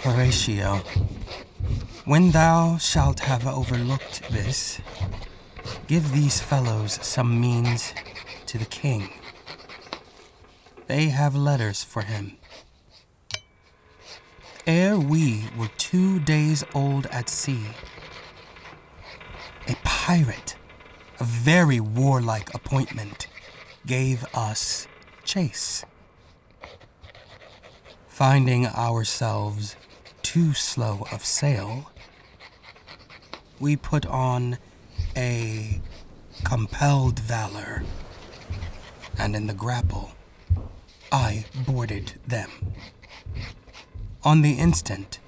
Horatio, when thou shalt have overlooked this, give these fellows some means to the king. They have letters for him. Ere we were 2 days old at sea, a pirate, a very warlike appointment, gave us chase. Finding ourselves too slow of sail, we put on a compelled valor, and in the grapple, I boarded them. On the instant,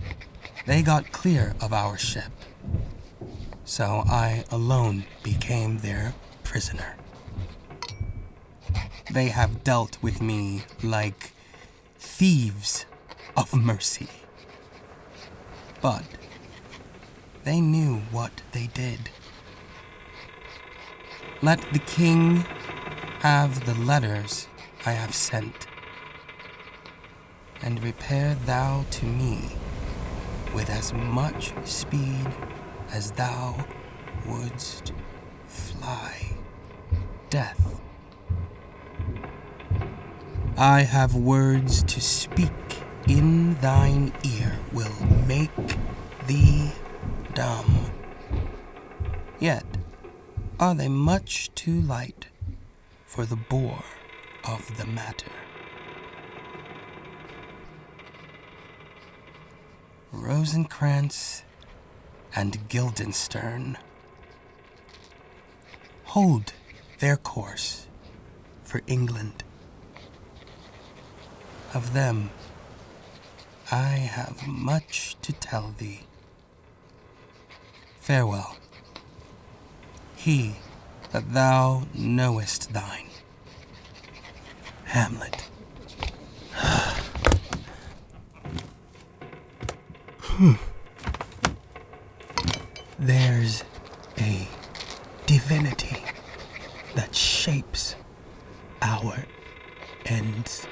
they got clear of our ship, so I alone became their prisoner. They have dealt with me like thieves of mercy. But they knew what they did. Let the king have the letters I have sent, and repair thou to me with as much speed as thou wouldst fly death. I have words to speak in thine ear will make thee dumb. Yet are they much too light for the bore of the matter. Rosencrantz and Guildenstern hold their course for England. Of them I have much to tell thee. Farewell. He that thou knowest thine. Hamlet. There's a divinity that shapes our ends.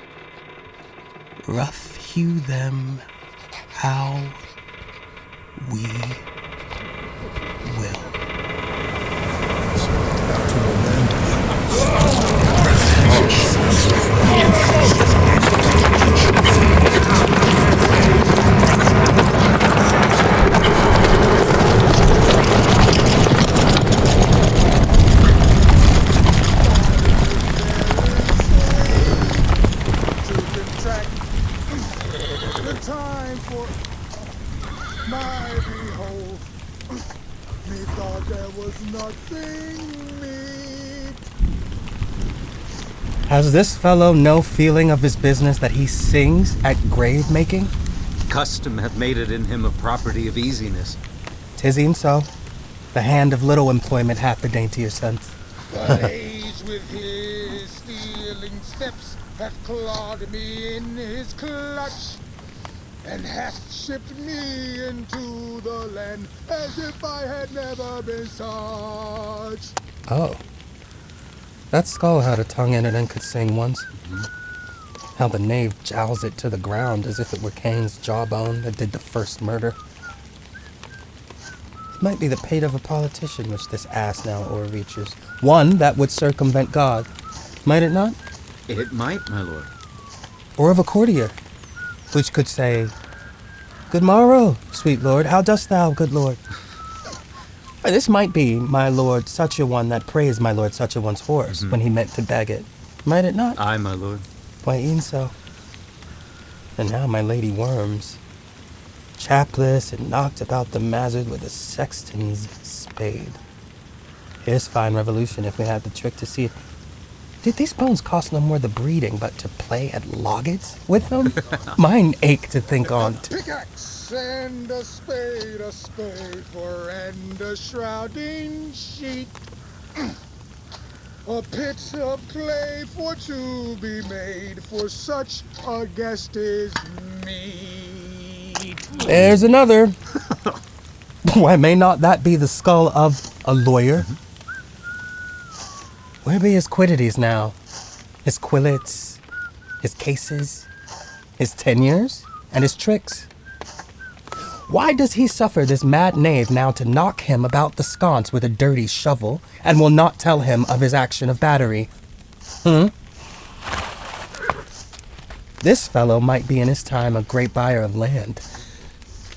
Rough hew them how we will. Has this fellow no feeling of his business that he sings at grave making? Custom hath made it in him a property of easiness. 'Tis e'en so. The hand of little employment hath the daintier sense. But age with his stealing steps hath clawed me in his clutch, and hath shipped me into the land as if I had never been such. Oh. That skull had a tongue in it and could sing once. How the knave jowls it to the ground as if it were Cain's jawbone that did the first murder. It might be the pate of a politician which this ass now o'erreaches. One that would circumvent God. Might it not? It might, my lord. Or of a courtier, which could say, "Good morrow, sweet lord, how dost thou, good lord?" This might be my lord such a one that praised my lord such a one's horse when he meant to beg it. Might it not? Aye, my lord. Why, e'en so. And now my lady worms, chapless and knocked about the mazzard with a sexton's spade. Here's fine revolution if we had the trick to see it. Did these bones cost no more the breeding but to play at loggets with them? Mine ache to think on't. Pickaxe and a spade for and a shrouding sheet. A pit of clay for to be made, for such a guest is meet. There's another. Why, may not that be the skull of a lawyer? Where be his quiddities now? His quillets, his cases, his tenures, and his tricks? Why does he suffer this mad knave now to knock him about the sconce with a dirty shovel, and will not tell him of his action of battery? This fellow might be in his time a great buyer of land,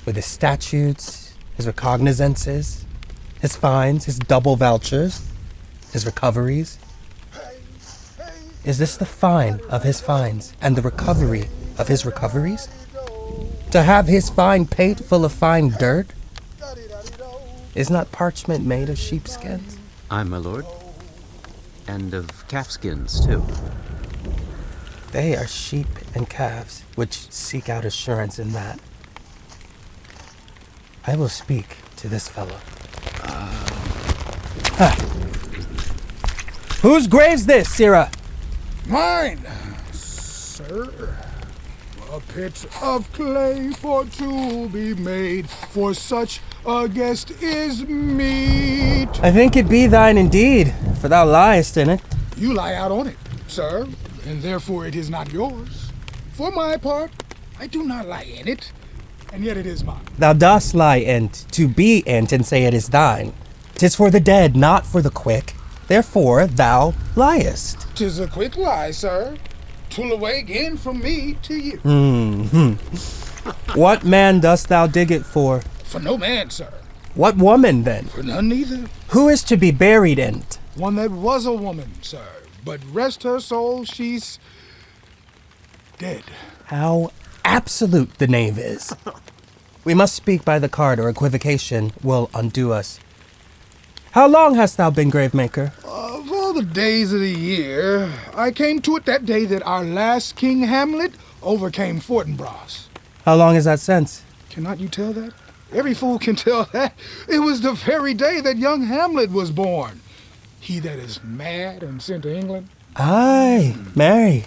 with his statutes, his recognizances, his fines, his double vouchers, his recoveries. Is this the fine of his fines, and the recovery of his recoveries? To have his fine pate full of fine dirt? Is not parchment made of sheepskins? Aye, my lord. And of calfskins, too. They are sheep and calves, which seek out assurance in that. I will speak to this fellow. Whose grave's this, Sirrah? Mine, sir. A pit of clay for to be made, for such a guest is meet. I think it be thine indeed, for thou liest in it. You lie out on it, sir, and therefore it is not yours. For my part, I do not lie in it, and yet it is mine. Thou dost lie in't, to be in't, and say it is thine. 'Tis for the dead, not for the quick. Therefore thou liest. 'Tis a quick lie, sir. 'Twill away again from me to you. What man dost thou dig it for? For no man, sir. What woman, then? For none neither. Who is to be buried in't? One that was a woman, sir. But rest her soul, she's dead. How absolute the knave is. We must speak by the card, or equivocation will undo us. How long hast thou been gravemaker? Of all the days of the year, I came to it that day that our last King Hamlet overcame Fortinbras. How long is that since? Cannot you tell that? Every fool can tell that. It was the very day that young Hamlet was born. He that is mad and sent to England. Aye, marry.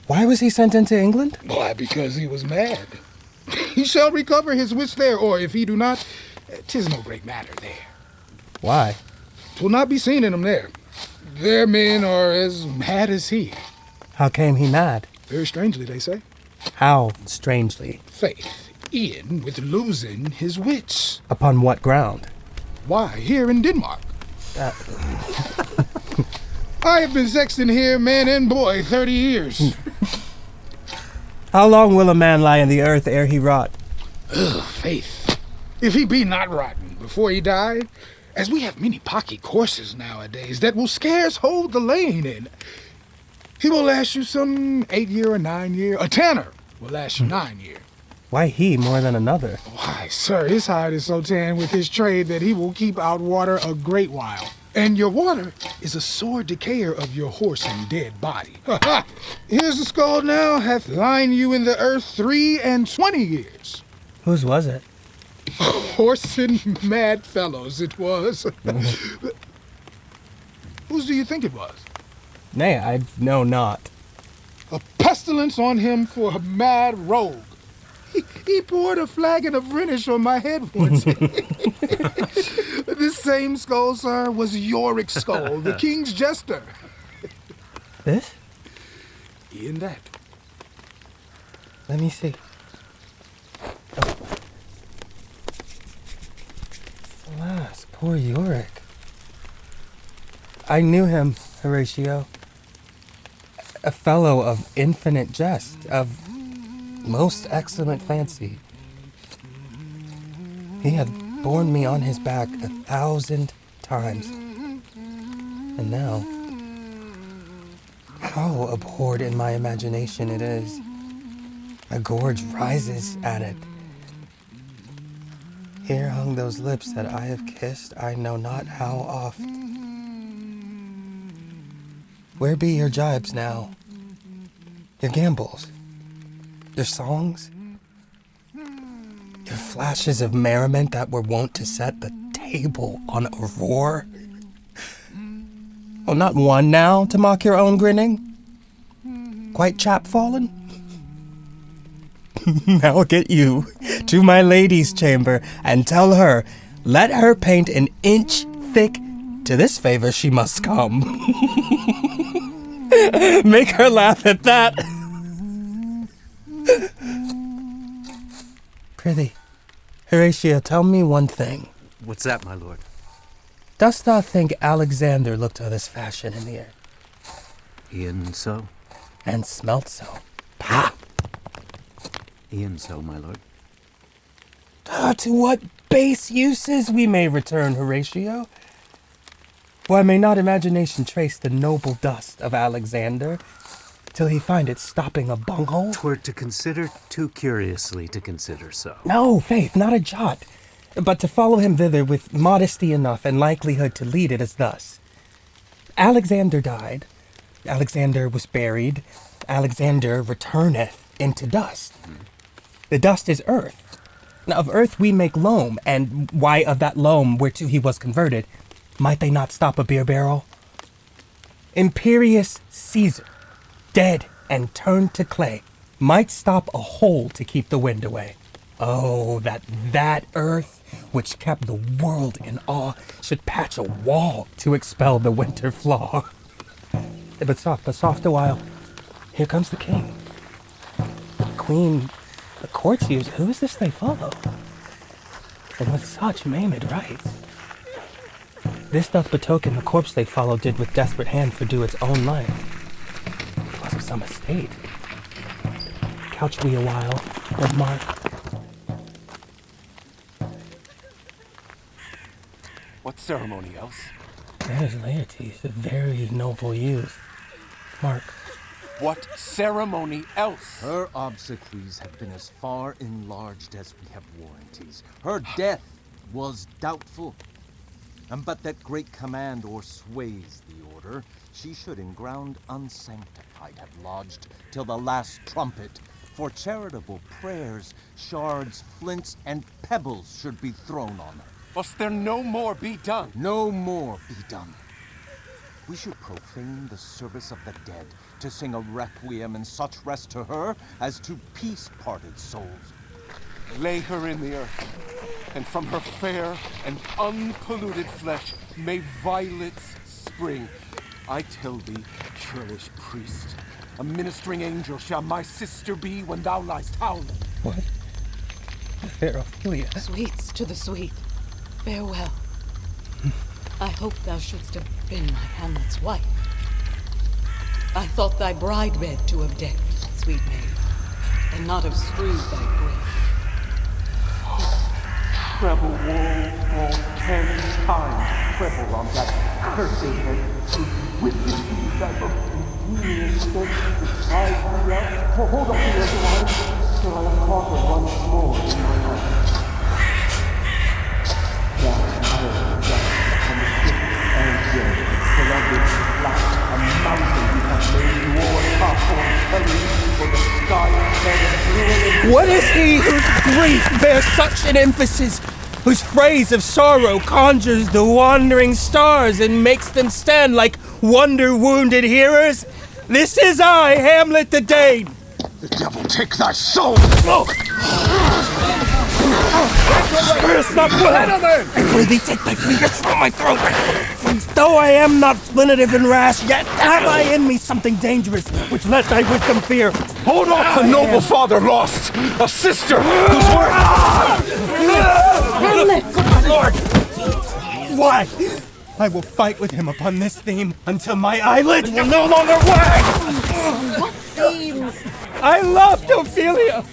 Why was he sent into England? Why, because he was mad. He shall recover his wits there, or if he do not, 'tis no great matter there. Why? 'Twill not be seen in him there. Their men are as mad as he. How came he mad? Very strangely, they say. How strangely? Faith, Ian with losing his wits. Upon what ground? Why, here in Denmark. I have been sexton here, man and boy, 30 years. How long will a man lie in the earth ere he rot? Faith, if he be not rotten before he die, as we have many pocky courses nowadays that will scarce hold the lane in, he will last you some 8 year or 9 year. A tanner will last you 9 year. Why he more than another? Why, sir, his hide is so tan with his trade that he will keep out water a great while. And your water is a sore decayer of your horse and dead body. Here's the skull now, hath lined you in the earth 23 years. Whose was it? Horse and mad fellows it was. Whose do you think it was? Nay, I know not. A pestilence on him for a mad rogue. He poured a flagon of Rhenish on my head once. This same skull, sir, was Yorick's skull, the king's jester. This? Ian that. Let me see. Oh. Alas, poor Yorick. I knew him, Horatio. A fellow of infinite jest, of most excellent fancy. He had borne me on his back 1,000 times. And now, how abhorred in my imagination it is. A gorge rises at it. Here hung those lips that I have kissed I know not how oft. Where be your jibes now? Your gambols? Your songs? Your flashes of merriment that were wont to set the table on a roar? Oh, not one now to mock your own grinning? Quite chapfallen? Now get you to my lady's chamber and tell her, let her paint an inch thick. To this favor she must come. Make her laugh at that. Prithee, Horatio, tell me one thing. What's that, my lord? Dost thou think Alexander looked on this fashion in the air? E'en so. And smelt so. Pah! E'en so, my lord. To what base uses we may return, Horatio? Why may not imagination trace the noble dust of Alexander till he find it stopping a bunghole? 'Twere to consider too curiously to consider so. No, faith, not a jot. But to follow him thither with modesty enough and likelihood to lead it as thus. Alexander died. Alexander was buried. Alexander returneth into dust. The dust is earth. Now of earth we make loam, and why of that loam whereto he was converted, might they not stop a beer barrel? Imperious Caesar, dead and turned to clay, might stop a hole to keep the wind away. Oh, that earth, which kept the world in awe, should patch a wall to expel the winter flaw. But soft a while. Here comes the king. The queen, the courtiers, who is this they follow? And with such maimed rites. This doth betoken the corpse they follow did with desperate hand fordo its own life. 'Twas of some estate. Couch we a while, and mark. What ceremony else? There's Laertes, a very noble youth. Mark. What ceremony else? Her obsequies have been as far enlarged as we have warranties. Her death was doubtful. And but that great command o'ersways the order, she should in ground unsanctified have lodged till the last trumpet. For charitable prayers, shards, flints, and pebbles should be thrown on her. Must there no more be done? No more be done. We should profane the service of the dead to sing a requiem and such rest to her as to peace-parted souls. Lay her in the earth, and from her fair and unpolluted flesh may violets spring. I tell thee, churlish priest, a ministering angel shall my sister be when thou liest howling. What? The fair Ophelia. Sweets to the sweet. Farewell. I hope thou shouldst have been my Hamlet's wife. I thought thy bride bed to have decked, sweet maid, and not have strewed thy grave. Treble woe all 10 times treble on that cursed head, whose wicked deeds I looked ingenious said to drive me out. For hold up here, Eduardo, till I have caught her once more in my life. That iron dust upon the ship and dead, till of this flat a mountain you have made war top on telling for the sky bed of blue. What is he whose grief bears such an emphasis, whose phrase of sorrow conjures the wandering stars and makes them stand like wonder-wounded hearers? This is I, Hamlet the Dane. The devil take thy soul! Curse not well! I prithee take thy fingers from my throat. For though I am not splenitive and rash, yet have I in me something dangerous, which let thy wisdom fear. Hold on! A noble father lost! A sister whose worth... Hamlet! Lord! Why? I will fight with him upon this theme until my eyelid will no longer wag! What themes? I loved Ophelia!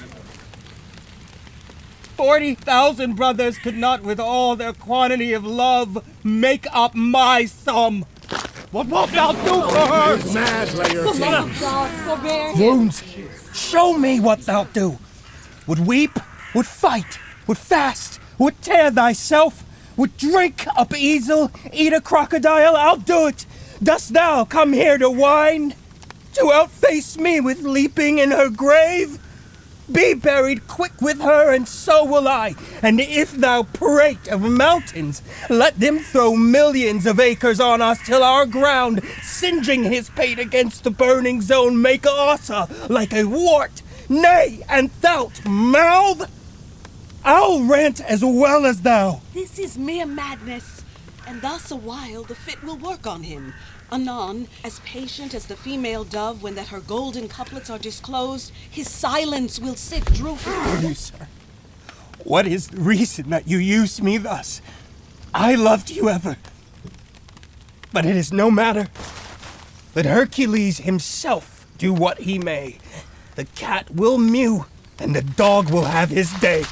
40,000 brothers could not with all their quantity of love make up my sum. What wilt thou do for her? Mad, Laertes. God forbear him. Wounds, show me what thou do. Would weep, would fight, would fast, would tear thyself, would drink up easel, eat a crocodile, I'll do it. Dost thou come here to whine? To outface me with leaping in her grave? Be buried quick with her, and so will I. And if thou prate of mountains, let them throw millions of acres on us till our ground, singeing his pate against the burning zone, make ossa like a wart. Nay, and thou'lt mouth? I'll rant as well as thou. This is mere madness, and thus a while the fit will work on him. Anon, as patient as the female dove when that her golden couplets are disclosed, his silence will sit drooping. You, sir, what is the reason that you use me thus? I loved you ever. But it is no matter. Let Hercules himself do what he may. The cat will mew, and the dog will have his day.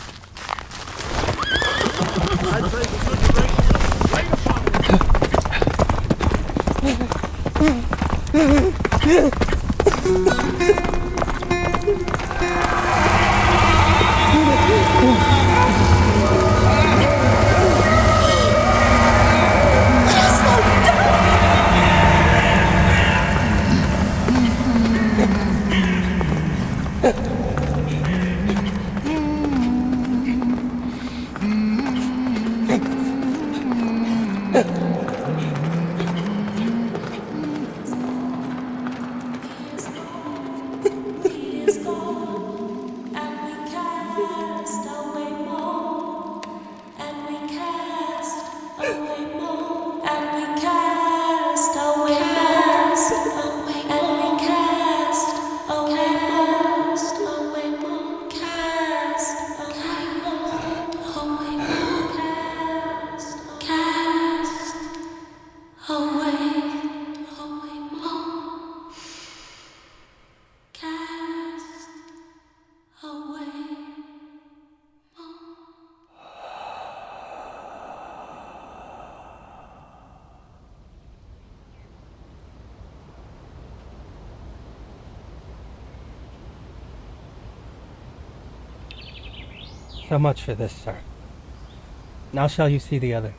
So much for this, sir. Now shall you see the other.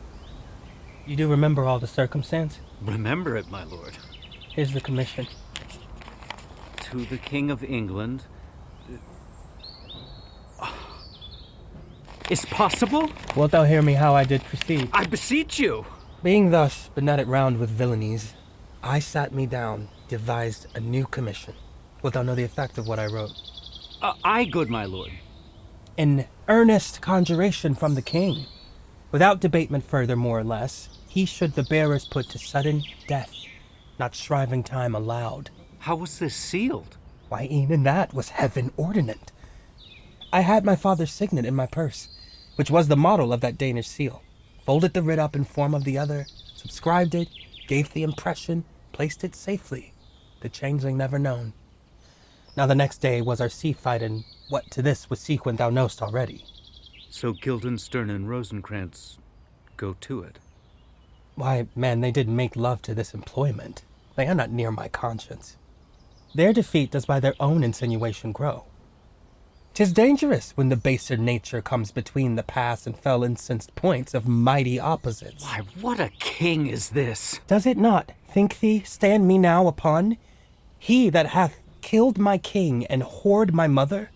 You do remember all the circumstance? Remember it, my lord. Here's the commission. To the King of England. Is possible? Wilt thou hear me how I did proceed? I beseech you. Being thus benetted round with villainies, I sat me down, devised a new commission. Wilt thou know the effect of what I wrote? Aye, good my lord. An earnest conjuration from the king. Without debatement further, more or less, he should the bearers put to sudden death, not shriving time allowed. How was this sealed? Why, e'en that was heaven ordinant. I had my father's signet in my purse, which was the model of that Danish seal. Folded the writ up in form of the other, subscribed it, gave the impression, placed it safely, the changeling never known. Now the next day was our sea fight, and what to this was sequent thou knowst already. So Guildenstern and Rosencrantz go to it. Why, man, they did make love to this employment. They are not near my conscience. Their defeat does by their own insinuation grow. 'Tis dangerous when the baser nature comes between the past and fell incensed points of mighty opposites. Why, what a king is this? Does it not, think thee, stand me now upon? He that hath killed my king and whored my mother,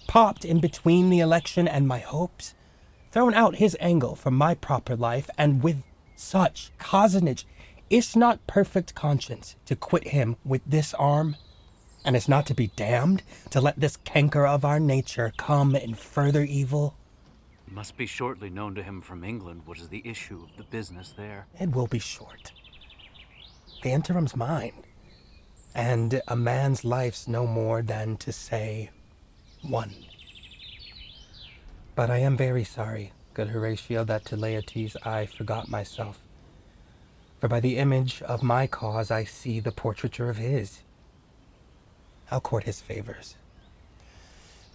popped in between the election and my hopes, thrown out his angle from my proper life, and with such cozenage, is not perfect conscience to quit him with this arm, and is not to be damned to let this canker of our nature come in further evil? It must be shortly known to him from England what is the issue of the business there. It will be short. The interim's mine, and a man's life's no more than to say one. But I am very sorry, good Horatio, that to Laertes I forgot myself. For by the image of my cause I see the portraiture of his. I'll court his favors.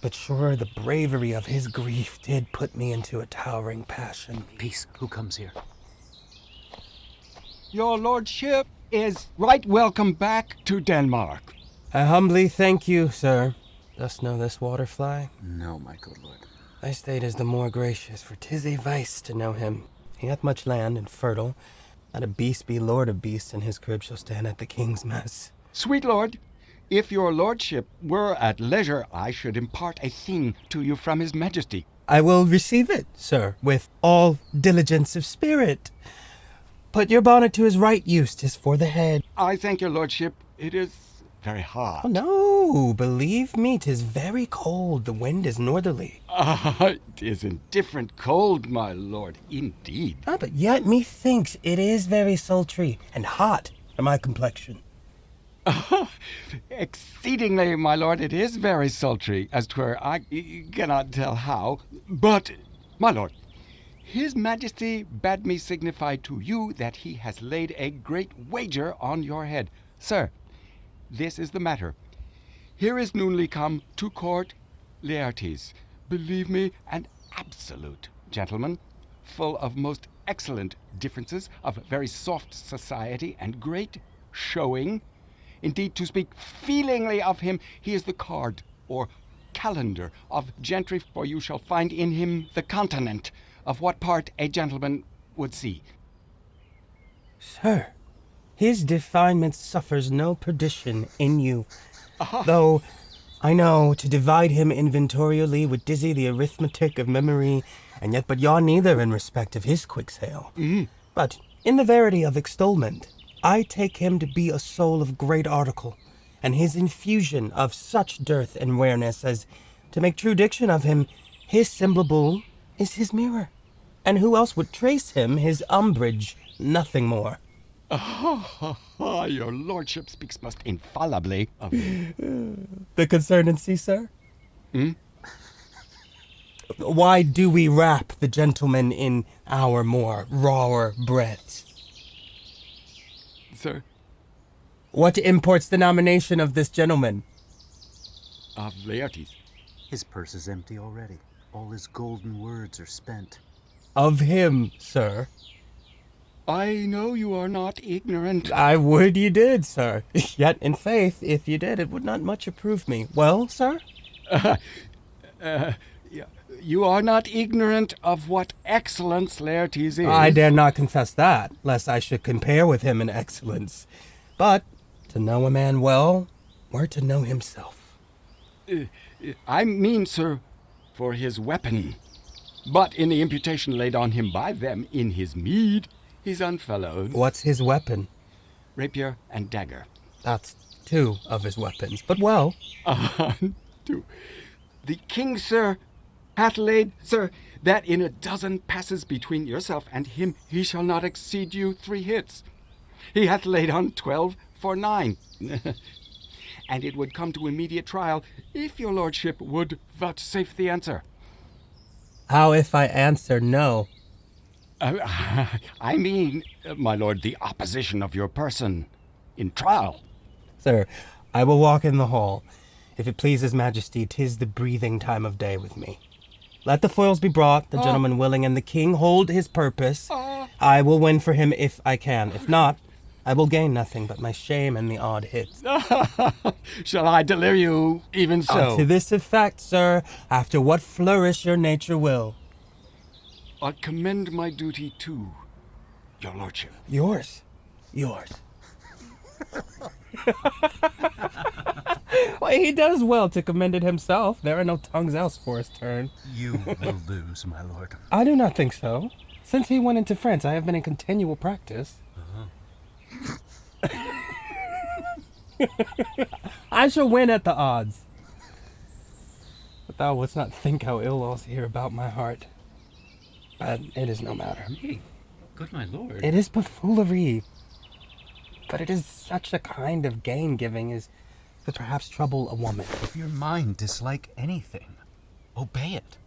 But sure, the bravery of his grief did put me into a towering passion. Peace, who comes here? Your lordship is right welcome back to Denmark. I humbly thank you, sir. Dost know this waterfly? No, my good lord. Thy state is the more gracious, for 'tis a vice to know him. He hath much land and fertile. Not a beast be lord of beasts, and his crib shall stand at the king's mess. Sweet lord, If your lordship were at leisure, I should impart a thing to you from his majesty. I will receive it, sir, with all diligence of spirit. Put your bonnet to his right use, 'tis for the head. I thank your lordship. It is very hot. Oh, no, believe me, 'tis very cold. The wind is northerly. It is indifferent cold, my lord, indeed. But yet methinks it is very sultry and hot for my complexion. Exceedingly, my lord, it is very sultry, as 'twere. I cannot tell how. But, my lord, his majesty bade me signify to you that he has laid a great wager on your head. Sir, this is the matter. Here is newly come to court Laertes, believe me, an absolute gentleman, full of most excellent differences, of very soft society and great showing. Indeed, to speak feelingly of him, he is the card, or calendar, of gentry, for you shall find in him the continent of what part a gentleman would see. Sir, his definement suffers no perdition in you, though I know to divide him inventorially would dizzy the arithmetic of memory, and yet but yaw neither in respect of his quick sale. But in the verity of extolment, I take him to be a soul of great article, and his infusion of such dearth and rareness as, to make true diction of him, his symbol is his mirror. And who else would trace him his umbrage, nothing more. Your lordship speaks most infallibly of him. The concernancy, sir? Why do we wrap the gentleman in our more rawer breaths? Sir? What imports the nomination of this gentleman? Of Laertes. His purse is empty already. All his golden words are spent. Of him, sir. I know you are not ignorant. I would you did, sir. Yet, in faith, if you did, it would not much approve me. Well, sir? You are not ignorant of what excellence Laertes is. I dare not confess that, lest I should compare with him in excellence. But to know a man well were to know himself. I mean, sir, for his weapon. But in the imputation laid on him by them in his meed, he's unfellowed. What's his weapon? Rapier and dagger. That's 2 of his weapons, but well. 2. The king, sir, hath laid, sir, that in a dozen passes between yourself and him, he shall not exceed you 3 hits. He hath laid on 12 for 9. And it would come to immediate trial if your lordship would vouchsafe the answer. How if I answer no? I mean, my lord, the opposition of your person in trial. Sir, I will walk in the hall. If it please his majesty, 'tis the breathing time of day with me. Let the foils be brought, the gentleman willing, and the king hold his purpose. I will win for him if I can. If not, I will gain nothing but my shame and the odd hits. Shall I deliver you even so? To this effect, sir, after what flourish your nature will. I commend my duty to your lordship. Yours. Well, he does well to commend it himself. There are no tongues else for his turn. You will lose, my lord. I do not think so. Since he went into France, I have been in continual practice. I shall win at the odds. But thou wouldst not think how ill all's here about my heart. But it is no matter. Hey, good my lord. It is but foolery. But it is such a kind of gain-giving as could perhaps trouble a woman. If your mind dislike anything, obey it.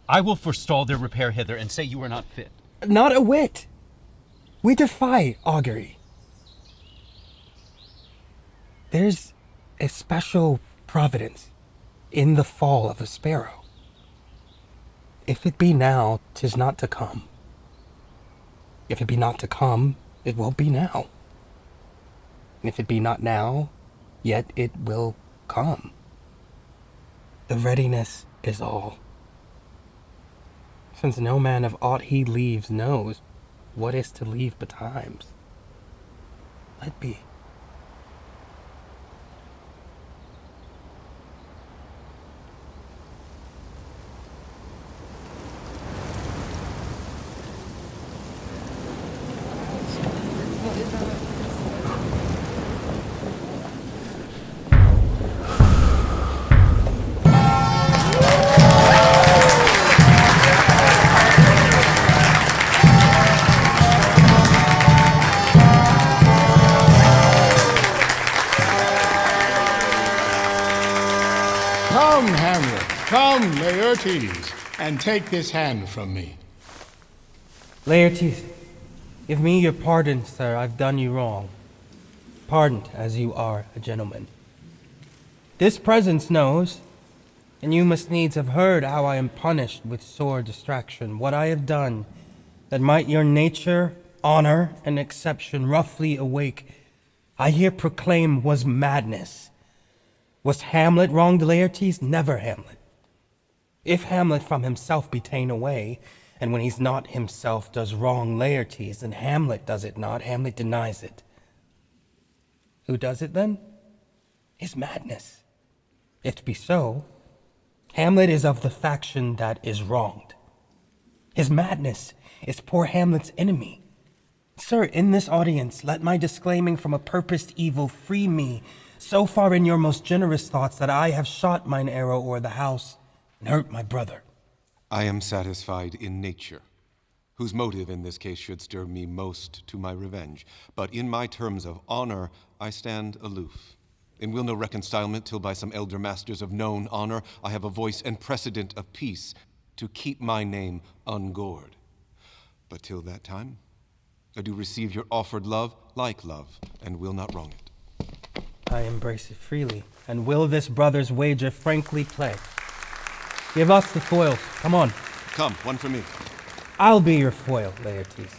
I will forestall their repair hither and say you are not fit. Not a whit. We defy augury. There's a special providence in the fall of a sparrow. If it be now, 'tis not to come. If it be not to come, it will be now. And if it be not now, yet it will come. The readiness is all. Since no man of aught he leaves knows what is to leave betimes. Let be. Come, Hamlet, come, Laertes, and take this hand from me. Laertes, give me your pardon, sir. I've done you wrong. Pardoned as you are a gentleman. This presence knows, and you must needs have heard how I am punished with sore distraction. What I have done, that might your nature, honor, and exception roughly awake, I here proclaim was madness. Was Hamlet wronged, Laertes? Never Hamlet. If Hamlet from himself be ta'en away, and when he's not himself does wrong Laertes, then Hamlet does it not, Hamlet denies it. Who does it then? His madness. If it be so, Hamlet is of the faction that is wronged. His madness is poor Hamlet's enemy. Sir, in this audience, let my disclaiming from a purposed evil free me so far in your most generous thoughts that I have shot mine arrow o'er the house and hurt my brother. I am satisfied in nature, whose motive in this case should stir me most to my revenge. But in my terms of honor, I stand aloof, and will no reconcilement till by some elder masters of known honor I have a voice and precedent of peace to keep my name ungored. But till that time, I do receive your offered love like love, and will not wrong it. I embrace it freely, and will this brother's wager frankly play. Give us the foils. Come on. Come, one for me. I'll be your foil, Laertes.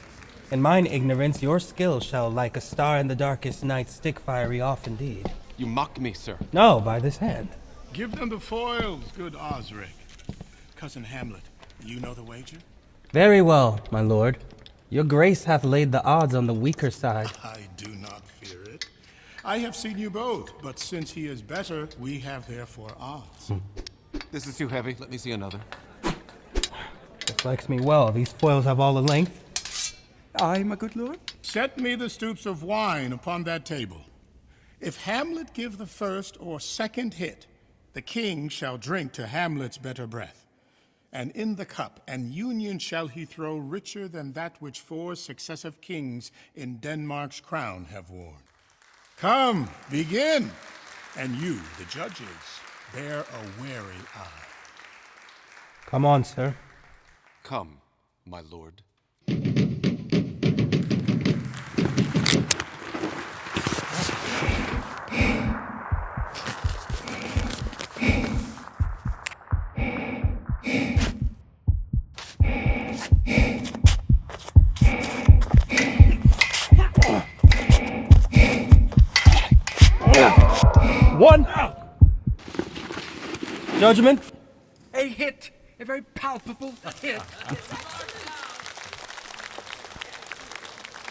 In mine ignorance, your skill shall, like a star in the darkest night, stick fiery off indeed. You mock me, sir. No, by this hand. Give them the foils, good Osric. Cousin Hamlet, you know the wager? Very well, my lord. Your grace hath laid the odds on the weaker side. I do not fear it. I have seen you both, but since he is better, we have therefore odds. This is too heavy. Let me see another. This likes me well. These foils have all the length. Aye, my good lord. Set me the stoups of wine upon that table. If Hamlet give the first or second hit, the king shall drink to Hamlet's better breath. And in the cup an union shall he throw richer than that which 4 successive kings in Denmark's crown have worn. Come, begin, and you, the judges, bear a wary eye. Come on, sir. Come, my lord. One. Judgment. A hit! A very palpable hit.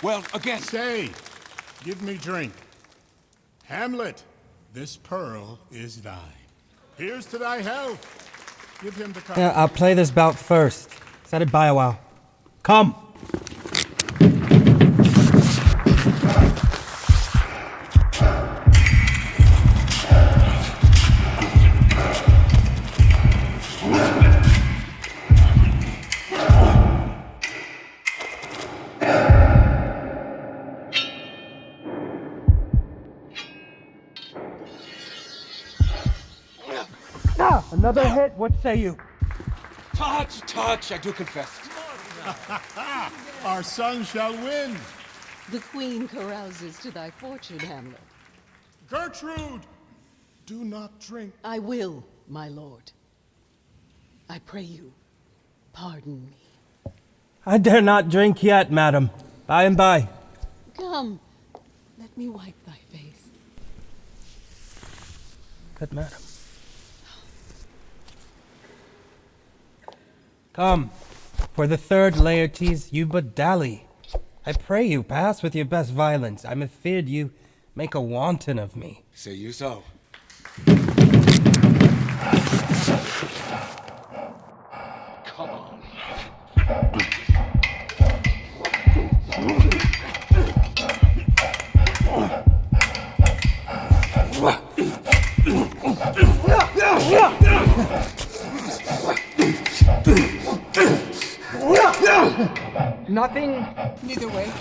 Well, again. Say, give me drink. Hamlet, this pearl is thine. Here's to thy health. Give him the cup. Yeah, I'll play this bout first. Set it by a while. Come. Another hit, what say you? Touch, I do confess. Our son shall win. The queen carouses to thy fortune, Hamlet. Gertrude, do not drink. I will, my lord. I pray you, pardon me. I dare not drink yet, madam. By and by. Come, let me wipe thy face. Good madam. Come, for the third Laertes, you but dally. I pray you, pass with your best violence. I'm afeard you make a wanton of me. Say you so. Come on. Nothing. Neither way.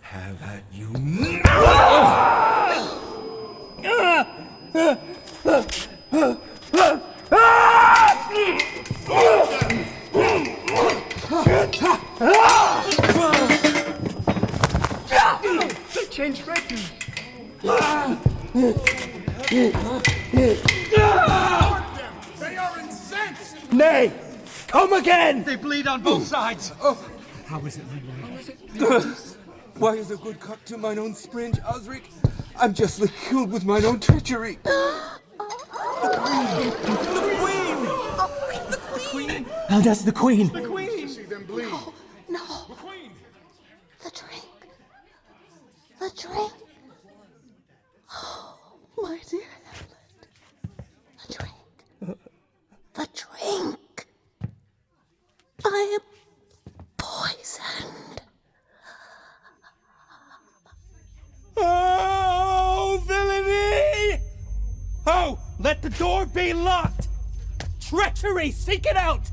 Have at you They changed directions. They are incensed! Nay! Come again! They bleed on both sides. How is it, my lord? Why is a good cut to mine own springe, Osric? I'm justly killed with mine own treachery. How does the queen? See them bleed. No. The queen! The drink. The drink. Oh, my dear Hamlet. The drink. The drink. I am poisoned. Oh, villainy! Oh, let the door be locked! Treachery, seek it out!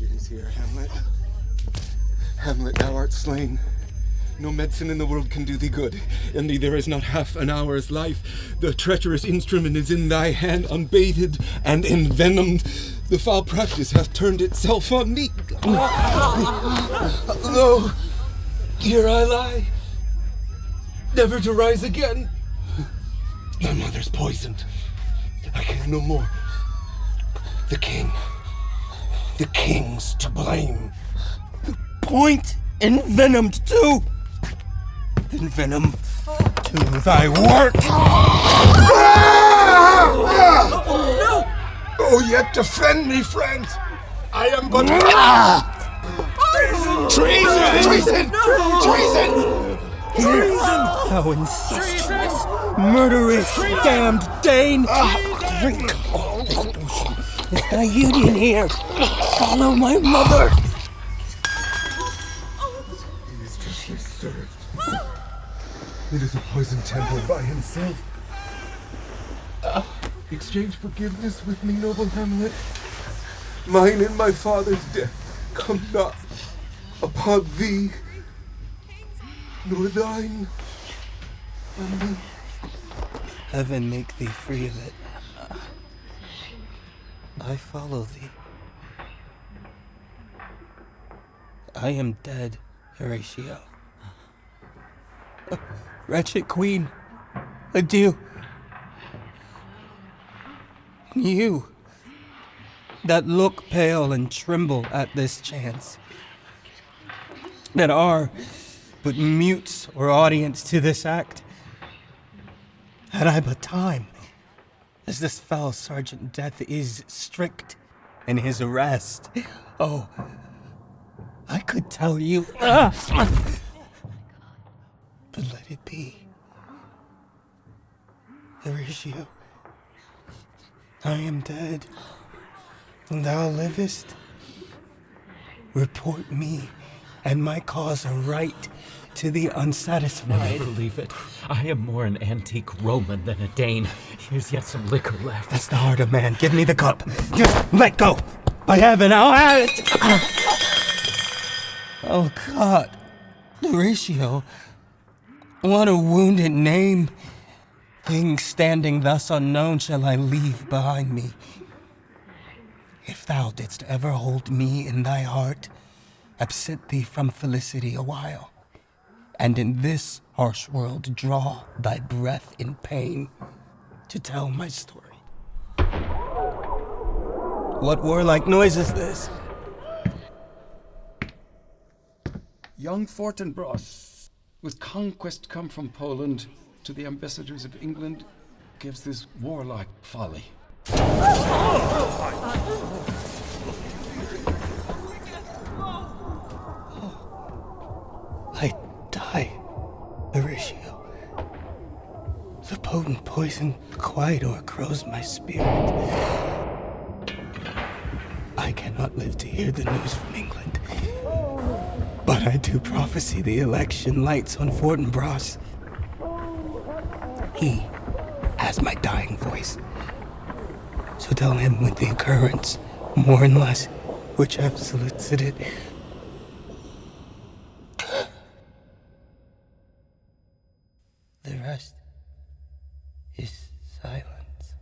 It is here, Hamlet. Hamlet, thou art slain. No medicine in the world can do thee good, and thee there is not half an hour's life. The treacherous instrument is in thy hand, unbathed and envenomed. The foul practice hath turned itself on me. Lo, here I lie, never to rise again. My mother's poisoned. I can no more. The king's to blame. Point envenomed too! Then venom to thy work! Oh, yet defend me, friend! I am but... Treason! Treason! Treason! Thou incestuous, murderous, damned Dane! Drink all this potion. Is thy union here? Follow my mother! He is justly served. It is a poison tempered by himself. Exchange forgiveness with me, noble Hamlet. Mine and my father's death come not upon thee, nor thine on me. Heaven make thee free of it. I follow thee. I am dead, Horatio. Wretched queen, adieu. You, that look pale and tremble at this chance, that are but mutes or audience to this act, had I but time, as this foul Sergeant Death is strict in his arrest. Oh, I could tell you, but let it be. Horatio, I am dead, and thou livest. Report me and my cause aright to the unsatisfied. Never believe it. I am more an antique Roman than a Dane. Here's yet some liquor left. That's the heart of man. Give me the cup. Just let go. By heaven, I'll have it. Oh, God. Horatio. What a wounded name. Things standing thus unknown shall I leave behind me. If thou didst ever hold me in thy heart, absent thee from felicity a while, and in this harsh world draw thy breath in pain to tell my story. What warlike noise is this? Young Fortinbras, with conquest come from Poland to the ambassadors of England, gives this warlike folly. I die, Horatio. The potent poison quite o'ergrows my spirit. I cannot live to hear the news from England. But I do prophesy the election lights on Fortinbras. He has my dying voice. So tell him with the occurrence, more and less, which have solicited the rest is silence.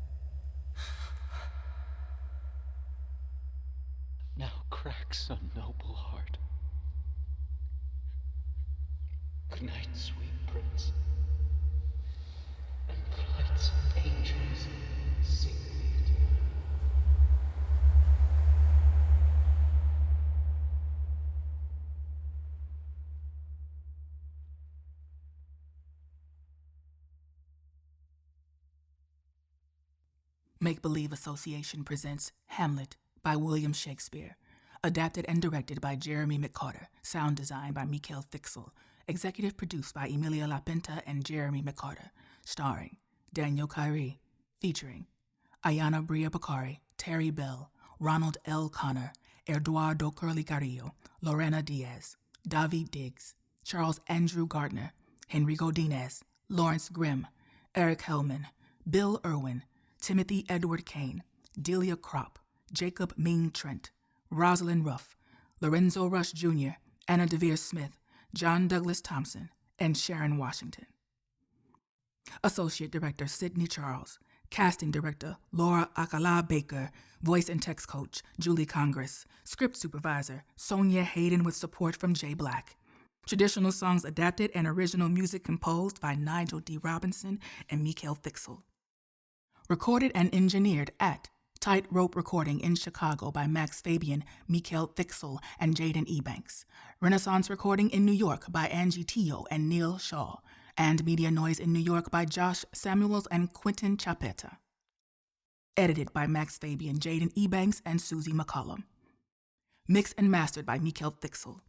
Now cracks a noble heart. Good night, sweet prince. And flights of angels sing thee to. Make Believe Association presents Hamlet by William Shakespeare, adapted and directed by Jeremy McCarter, sound design by Mikhail Fiksel, executive produced by Emilia LaPenta and Jeremy McCarter, starring Daniel Kyri, featuring Ayanna Bria Bakari, Terry Bell, Ronald L. Connor, Eduardo Curley-Carrillo, Lorena Diaz, David Diggs, Charles Andrew Gardner, Henry Godinez, Lawrence Grimm, Eric Hellman, Bill Irwin, Timothy Edward Kane, Delia Kropp, Jacob Ming-Trent, Rosalind Ruff, Lorenzo Rush Jr., Anna DeVere Smith, John Douglas Thompson, and Sharon Washington. Associate Director Sidney Charles, Casting Director Laura Alcalá Baker, Voice and Text Coach Julie Congress, Script Supervisor Sonya Hayden with support from Jay Black. Traditional songs adapted and original music composed by Nigel D. Robinson and Mikhail Fiksel. Recorded and engineered at Tightrope Recording in Chicago by Max Fabian, Mikhail Fiksel, and Jaden Ebanks. Renaissance Recording in New York by Angie Tio and Neil Shaw. And Media Noise in New York by Josh Samuels and Quentin Chapetta. Edited by Max Fabian, Jaden Ebanks, and Susie McCollum. Mixed and mastered by Mikhail Fiksel.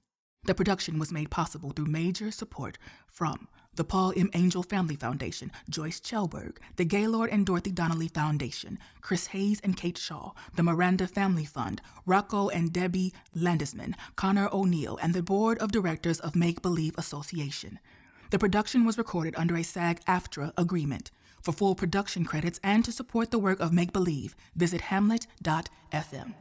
The production was made possible through major support from the Paul M. Angel Family Foundation, Joyce Chelberg, the Gaylord and Dorothy Donnelly Foundation, Chris Hayes and Kate Shaw, the Miranda Family Fund, Rocco and Debbie Landesman, Connor O'Neill, and the Board of Directors of Make Believe Association. The production was recorded under a SAG-AFTRA agreement. For full production credits and to support the work of Make Believe, visit hamlet.fm.